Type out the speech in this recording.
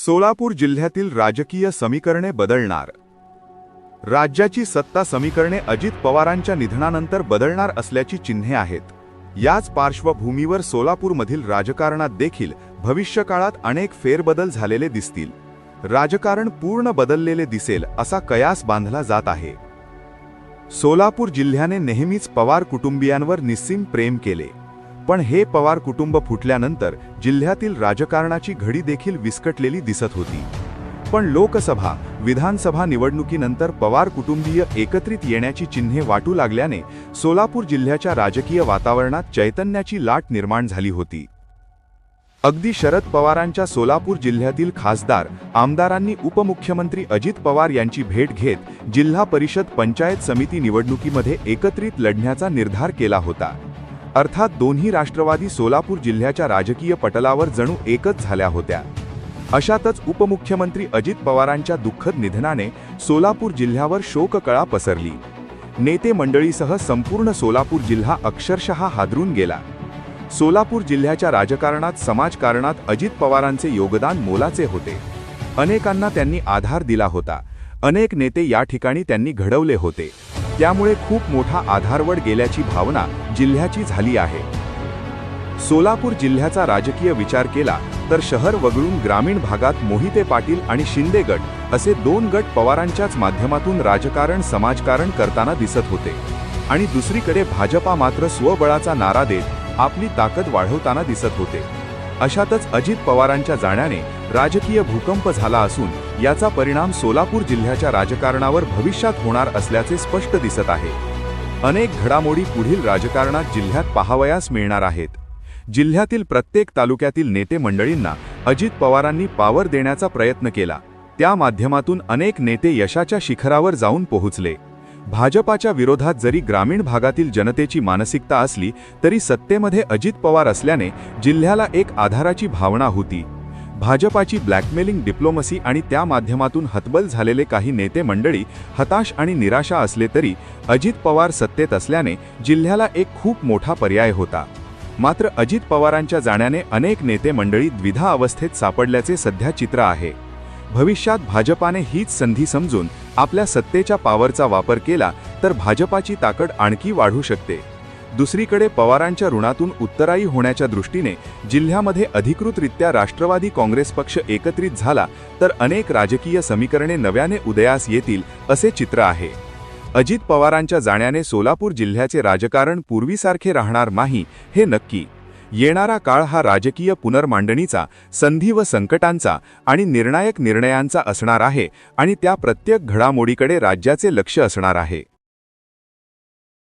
सोलापूर जिल्ह्यातील राजकीय समीकरणे बदलणार. राज्याची सत्ता समीकरणे अजित पवारांच्या निधनानंतर बदलणार असल्याची चिन्हे आहेत. याच पार्श्वभूमीवर सोलापूरमधील राजकारणात देखील भविष्यकाळात अनेक फेरबदल झालेले दिसतील. राजकारण पूर्ण बदललेले दिसेल असा कयास बांधला जात आहे. सोलापूर जिल्ह्याने नेहमीच पवार कुटुंबियांवर निस्सीम प्रेम केले, पण हे पवार कुटुंब फुटल्यानंतर जिल्ह्यातील राजकारणाची घडी देखील विस्कटलेली दिसत होती. पण लोकसभा विधानसभा निवडणुकीनंतर पवार कुटुंबीय एकत्रित येण्याची चिन्हे वाटू लागल्याने सोलापूर जिल्ह्याच्या राजकीय वातावरणात चैतन्याची लाट निर्माण झाली होती. अगदी शरद पवारांच्या सोलापूर जिल्ह्यातील खासदार आमदारांनी उपमुख्यमंत्री अजित पवार यांची भेट घेत जिल्हा परिषद पंचायत समिती निवडणुकीमध्ये एकत्रित लढण्याचा निर्धार केला होता. अर्थात दोन्ही राष्ट्रवादी सोलापूर जिल्ह्याच्या राजकीय पटलावर जणू एकच झाल्या होत्या. अशातच उपमुख्यमंत्री अजित पवारांच्या दुःखद निधनाने सोलापूर जिल्ह्यावर शोककळा पसरली. नेते मंडळीसह संपूर्ण सोलापूर जिल्हा अक्षरशः हादरून गेला. सोलापूर जिल्ह्याच्या राजकारणात समाजकारणात अजित पवारांचे योगदान मोलाचे होते. अनेकांना त्यांनी आधार दिला होता. अनेक नेते या ठिकाणी त्यांनी घडवले होते. त्यामुळे खूप मोठा आधारवड गेल्याची भावना जिल्ह्याची झाली आहे. सोलापूर जिल्ह्याचा राजकीय विचार केला तर शहर वगळून ग्रामीण भागात मोहिते पाटील आणि शिंदे गट असे दोन गट पवारांच्याच माध्यमातून राजकारण समाजकारण करताना दिसत होते, आणि दुसरीकडे भाजपा मात्र स्वबळाचा नारा देत आपली ताकद वाढवताना दिसत होते. अशातच अजित पवारांच्या जाण्याने राजकीय भूकंप झाला असून याचा परिणाम सोलापूर जिल्ह्याच्या राजकारणावर भविष्यात होणार असल्याचे स्पष्ट दिसत आहे. अनेक घडामोडी पुढील राजकारणात जिल्ह्यात पाहावयास मिळणार आहेत. जिल्ह्यातील प्रत्येक तालुक्यातील नेते मंडळींना अजित पवारांनी पावर देण्याचा प्रयत्न केला. त्या माध्यमातून अनेक नेते यशाच्या शिखरावर जाऊन पोहोचले. भाजपाच्या विरोधात जरी ग्रामीण भागातील जनतेची मानसिकता असली तरी सत्तेमध्ये अजित पवार असल्याने जिल्ह्याला एक आधाराची भावना होती. भाजपाची ब्लॅकमेलिंग डिप्लोमसी आणि त्या माध्यमातून हतबल झालेले काही नेते मंडळी हताश आणि निराशा असले तरी अजित पवार सत्तेत असल्याने जिल्ह्याला एक खूप मोठा पर्याय होता. मात्र अजित पवारांच्या जाण्याने अनेक नेते मंडळी द्विधा अवस्थेत सापडल्याचे सध्या चित्र आहे. भविष्यात भाजपाने हीच संधी समजून आपल्या सत्तेच्या पॉवरचा वापर केला तर भाजपाची ताकद आणखी वाढू शकते. दुसरीकडे पवारांच्या ऋणातून उत्तराई होण्याच्या दृष्टीने जिल्ह्यामध्ये अधिकृतरित्या राष्ट्रवादी काँग्रेस पक्ष एकत्रित झाला तर अनेक राजकीय समीकरणे नव्याने उदयास येतील असे चित्र आहे. अजित पवारांच्या जाण्याने सोलापूर जिल्ह्याचे राजकारण पूर्वीसारखे राहणार नाही हे नक्की. येणारा काळ हा राजकीय पुनर्मांडणीचा, संधी व संकटांचा आणि निर्णायक निर्णयांचा असणार आहे, आणि त्या प्रत्येक घडामोडीकडे राज्याचे लक्ष असणार आहे.